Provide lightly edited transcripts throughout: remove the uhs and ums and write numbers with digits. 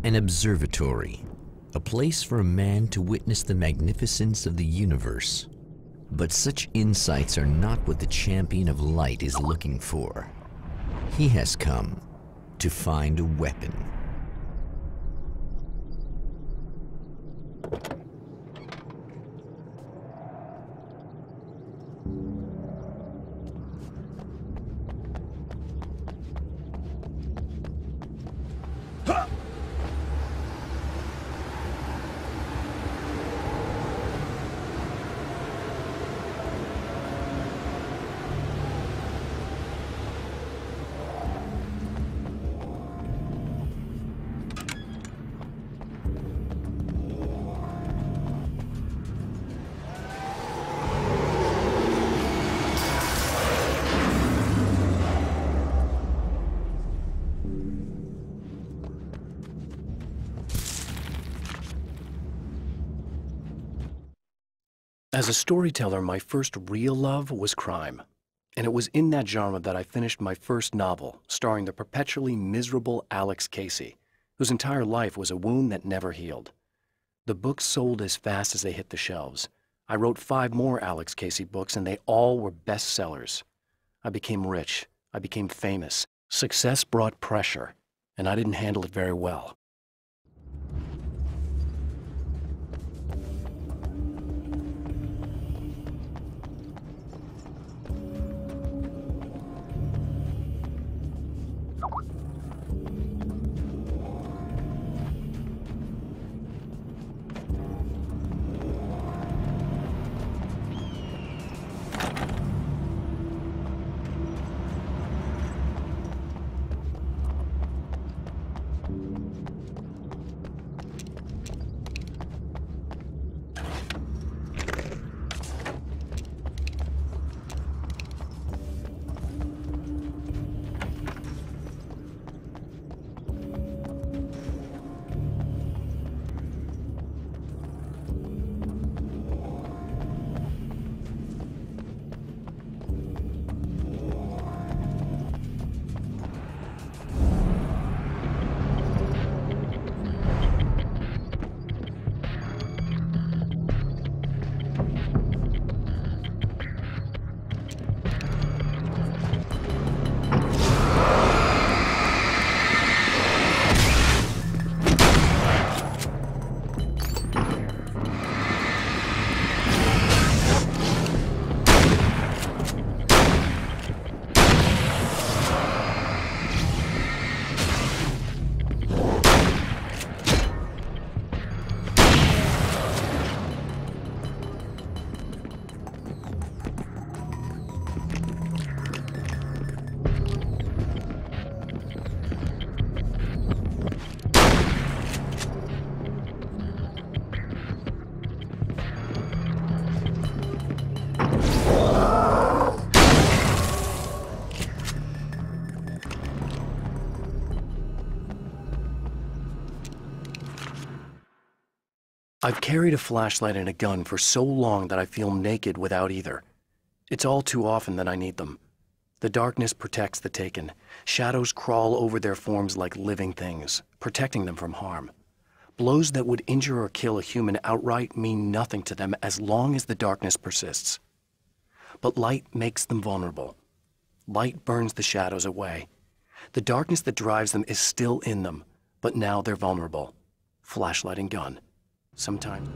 An observatory, a place for a man to witness the magnificence of the universe. But such insights are not what the champion of light is looking for. He has come to find a weapon. As a storyteller, my first real love was crime. And it was in that genre that I finished my first novel, starring the perpetually miserable Alex Casey, whose entire life was a wound that never healed. The books sold as fast as they hit the shelves. I wrote 5 more Alex Casey books, and they all were bestsellers. I became rich. I became famous. Success brought pressure, and I didn't handle it very well. I've carried a flashlight and a gun for so long that I feel naked without either. It's all too often that I need them. The darkness protects the taken. Shadows crawl over their forms like living things, protecting them from harm. Blows that would injure or kill a human outright mean nothing to them as long as the darkness persists. But light makes them vulnerable. Light burns the shadows away. The darkness that drives them is still in them, but now they're vulnerable. Flashlight and gun. Sometimes.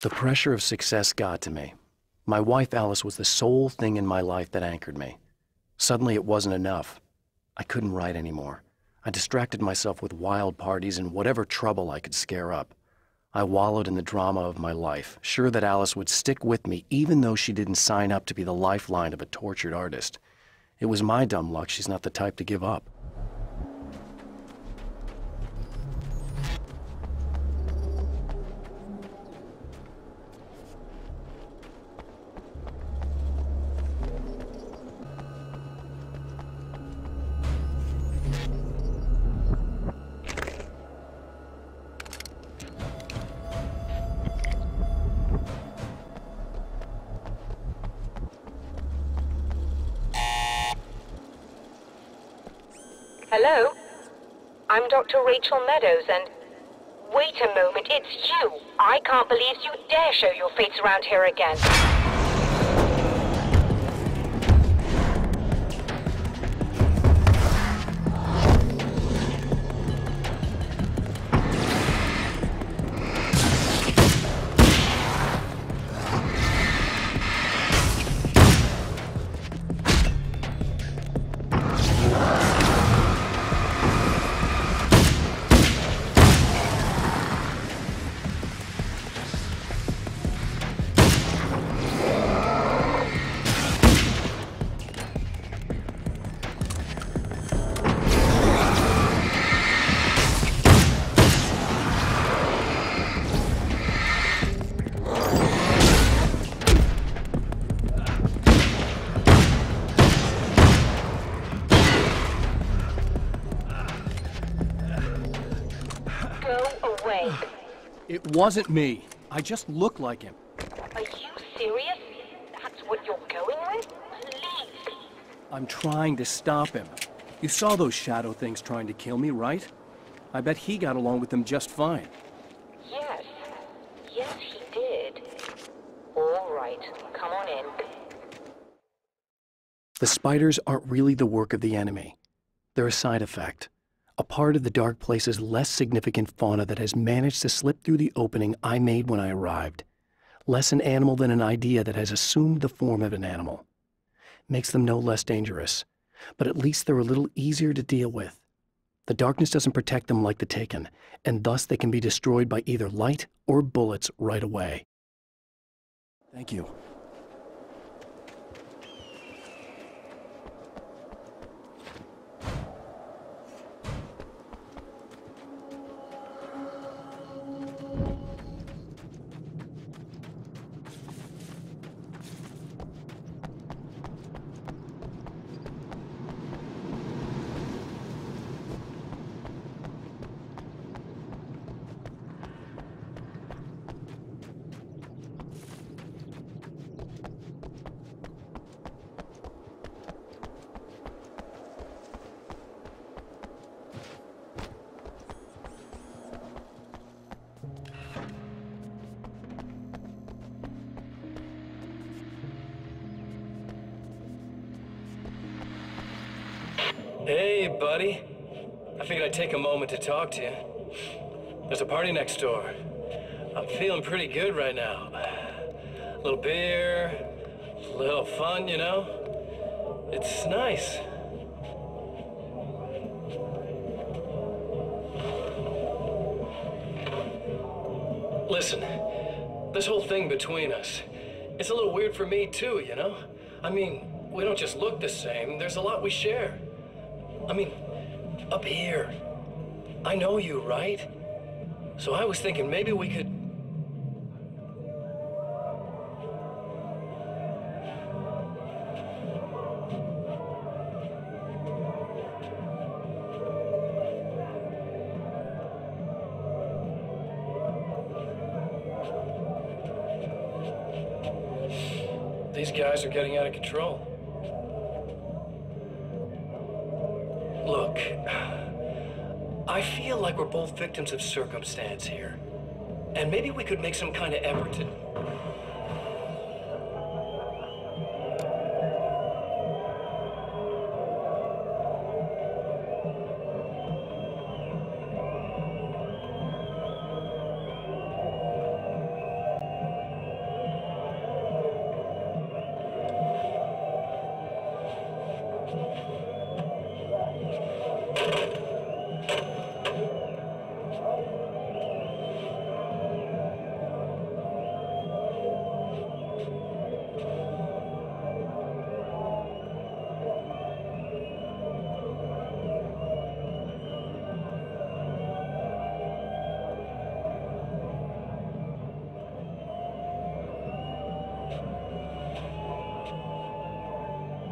The pressure of success got to me. My wife Alice was the sole thing in my life that anchored me. Suddenly it wasn't enough. I couldn't write anymore. I distracted myself with wild parties and whatever trouble I could scare up. I wallowed in the drama of my life, sure that Alice would stick with me even though she didn't sign up to be the lifeline of a tortured artist. It was my dumb luck she's not the type to give up. Hello? I'm Dr. Rachel Meadows, and... Wait a moment, it's you! I can't believe you dare show your face around here again. It wasn't me. I just look like him. Are you serious? That's what you're going with? Please. I'm trying to stop him. You saw those shadow things trying to kill me, right? I bet he got along with them just fine. Yes. Yes, he did. All right. Come on in. The spiders aren't really the work of the enemy. They're a side effect. A part of the Dark Place's less significant fauna that has managed to slip through the opening I made when I arrived. Less an animal than an idea that has assumed the form of an animal. Makes them no less dangerous, but at least they're a little easier to deal with. The darkness doesn't protect them like the Taken, and thus they can be destroyed by either light or bullets right away. Thank you. Hey, buddy. I figured I'd take a moment to talk to you. There's a party next door. I'm feeling pretty good right now. A little beer, a little fun, you know? It's nice. Listen, this whole thing between us, it's a little weird for me too, you know? I mean, we don't just look the same, there's a lot we share. I mean, up here, I know you, right? So I was thinking maybe we could... These guys are getting out of control. Look, I feel like we're both victims of circumstance here. And maybe we could make some kind of effort to...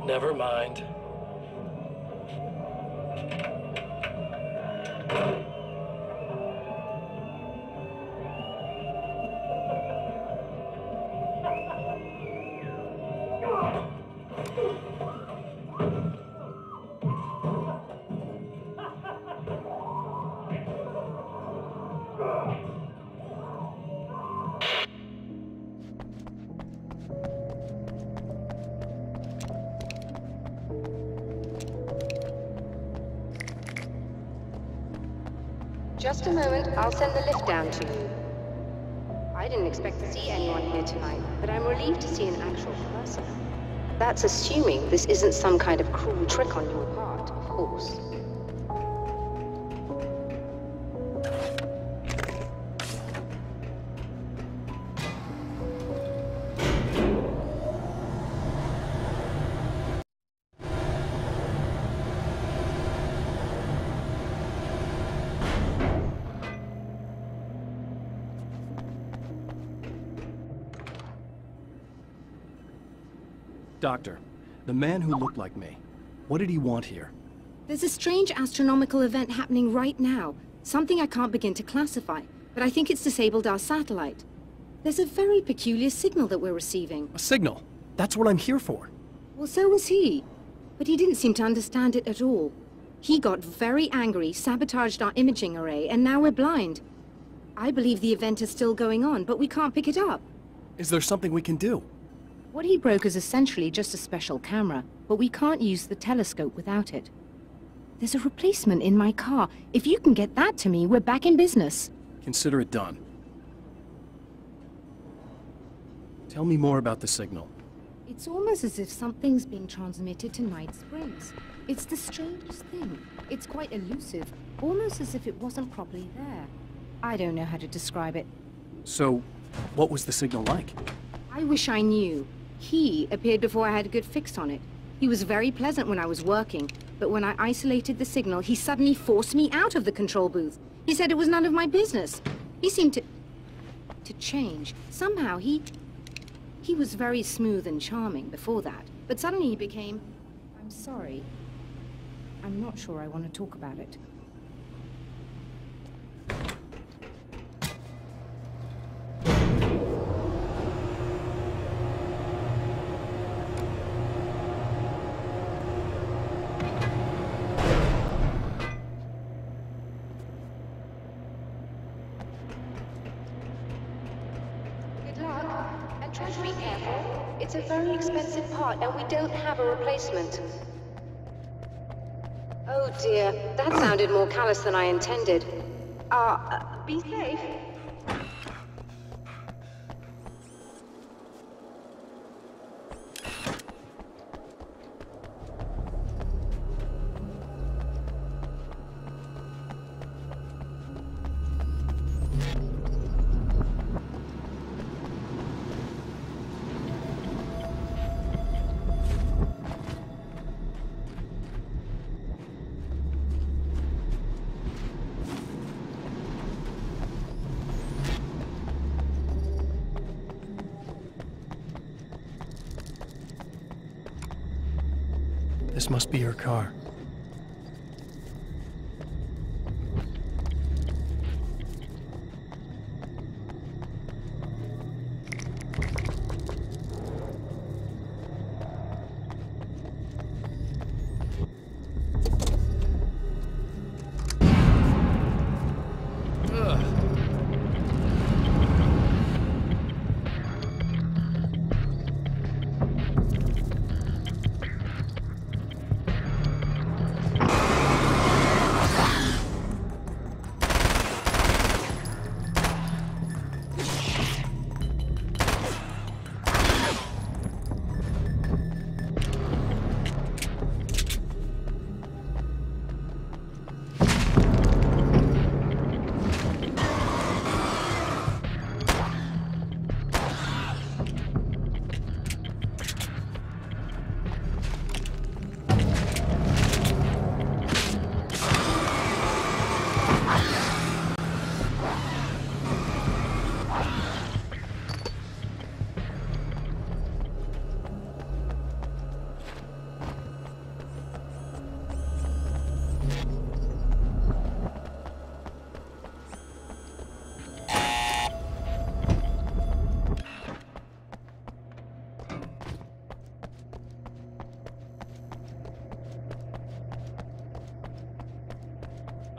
Never mind. Just a moment, I'll send the lift down to you. I didn't expect to see anyone here tonight, but I'm relieved to see an actual person. That's assuming this isn't some kind of cruel trick on your part, of course. Doctor, the man who looked like me, what did he want here? There's a strange astronomical event happening right now. Something I can't begin to classify, but I think it's disabled our satellite. There's a very peculiar signal that we're receiving. A signal. That's what I'm here for. Well, so was he. But he didn't seem to understand it at all. He got very angry, sabotaged our imaging array, and now we're blind. I believe the event is still going on, but we can't pick it up. Is there something we can do? What he broke is essentially just a special camera, but we can't use the telescope without it. There's a replacement in my car. If you can get that to me, we're back in business. Consider it done. Tell me more about the signal. It's almost as if something's being transmitted to Night Springs. It's the strangest thing. It's quite elusive, almost as if it wasn't properly there. I don't know how to describe it. So, what was the signal like? I wish I knew. He appeared before I had a good fix on it. He was very pleasant when I was working, but when I isolated the signal, he suddenly forced me out of the control booth. He said it was none of my business. He seemed to change. Somehow he was very smooth and charming before that, but suddenly he became... I'm sorry. I'm not sure I want to talk about it. Try to be careful. It's a very expensive part, and we don't have a replacement. Oh dear, that sounded more callous than I intended. Be safe. This must be her car.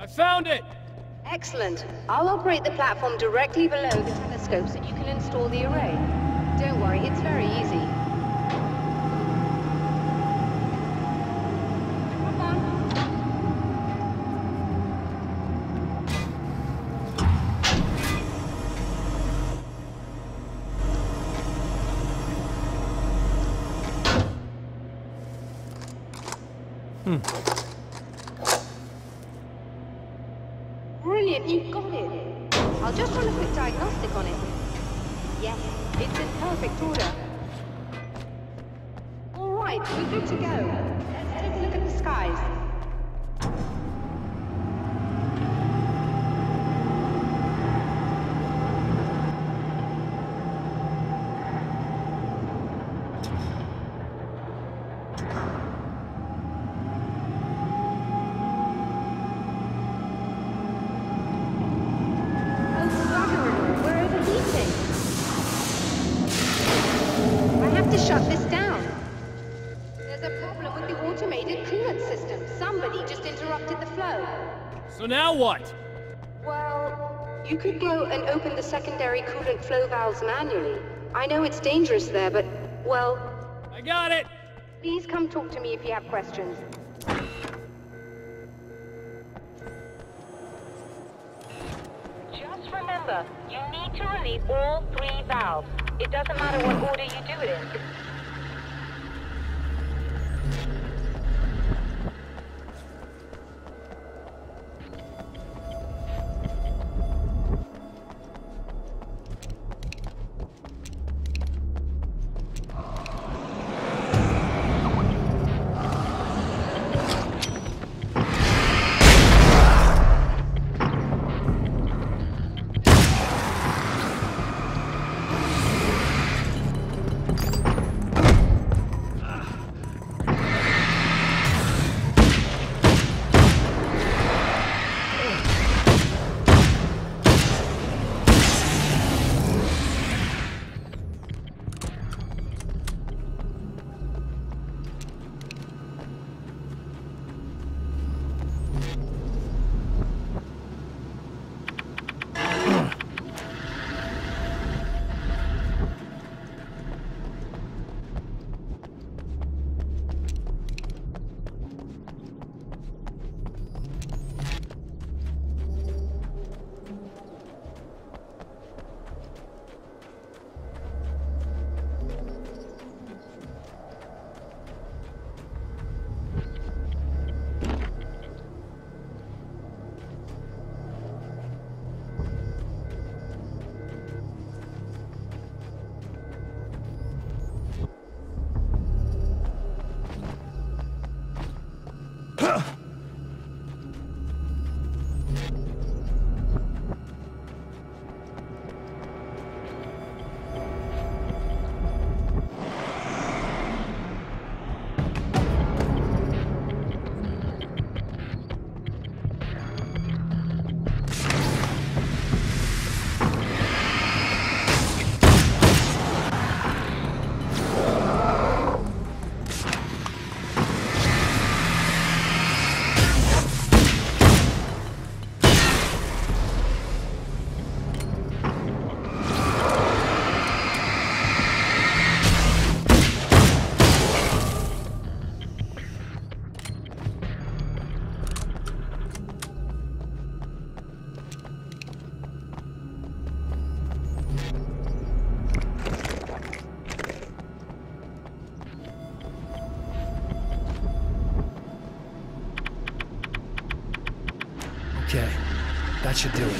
I found it! Excellent. I'll operate the platform directly below the telescope so you can install the array. Don't worry, it's very easy. Come on. Brilliant, you got it. I'll just run a quick diagnostic on it. Yes, it's in perfect order. All right, we're good to go. Let's take a look at the skies. Shut this down. There's a problem with the automated coolant system. Somebody just interrupted the flow. So now what? Well, you could go and open the secondary coolant flow valves manually. I know it's dangerous there, but, well... I got it! Please come talk to me if you have questions. Just remember, you need to release all 3 valves. It doesn't matter what order you do it in. Okay, that should do it.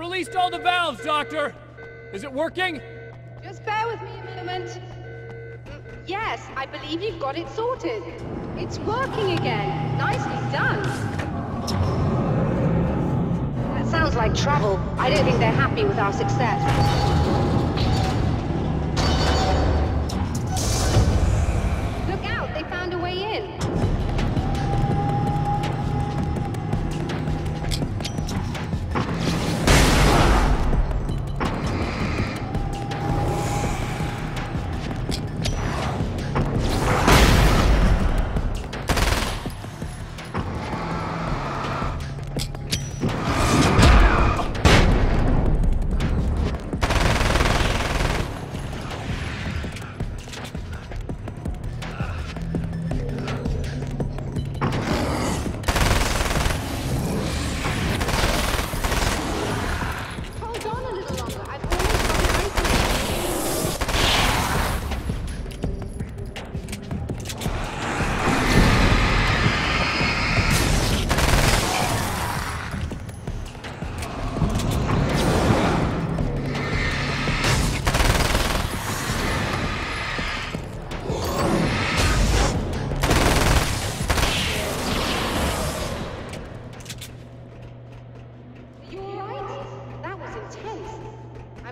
released all the valves, Doctor! Is it working? Just bear with me a moment. Yes, I believe you've got it sorted. It's working again. Nicely done. That sounds like trouble. I don't think they're happy with our success. Look out, they found a way in.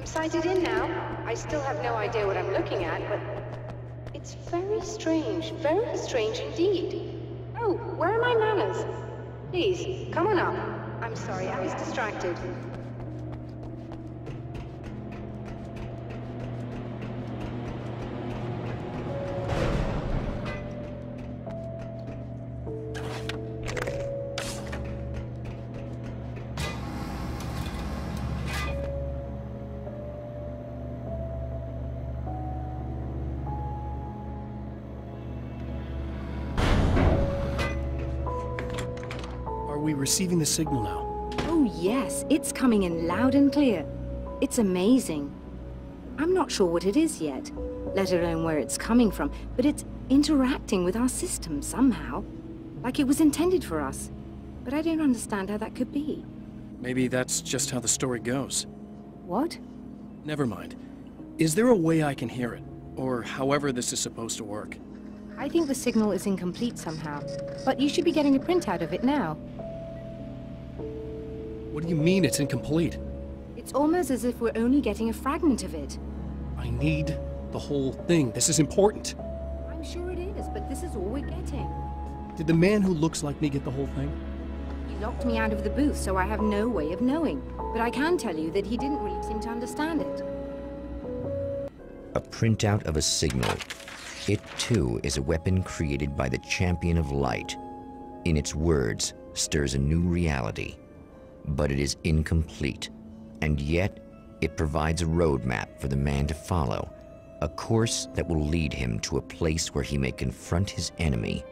Sighted in now. I still have no idea what I'm looking at, but it's very strange indeed. Oh, where are my manners? Please, come on up. I'm sorry, I was distracted. Are we receiving the signal now? Oh yes, it's coming in loud and clear. It's amazing. I'm not sure what it is yet, let alone where it's coming from, but it's interacting with our system somehow. Like it was intended for us. But I don't understand how that could be. Maybe that's just how the story goes. What? Never mind. Is there a way I can hear it? Or however this is supposed to work? I think the signal is incomplete somehow, but you should be getting a printout of it now. What do you mean it's incomplete? It's almost as if we're only getting a fragment of it. I need the whole thing. This is important. I'm sure it is, but this is all we're getting. Did the man who looks like me get the whole thing? He locked me out of the booth, so I have no way of knowing. But I can tell you that he didn't really seem to understand it. A printout of a signal. It too is a weapon created by the Champion of Light. In its words, stirs a new reality. But it is incomplete, and yet it provides a roadmap for the man to follow, a course that will lead him to a place where he may confront his enemy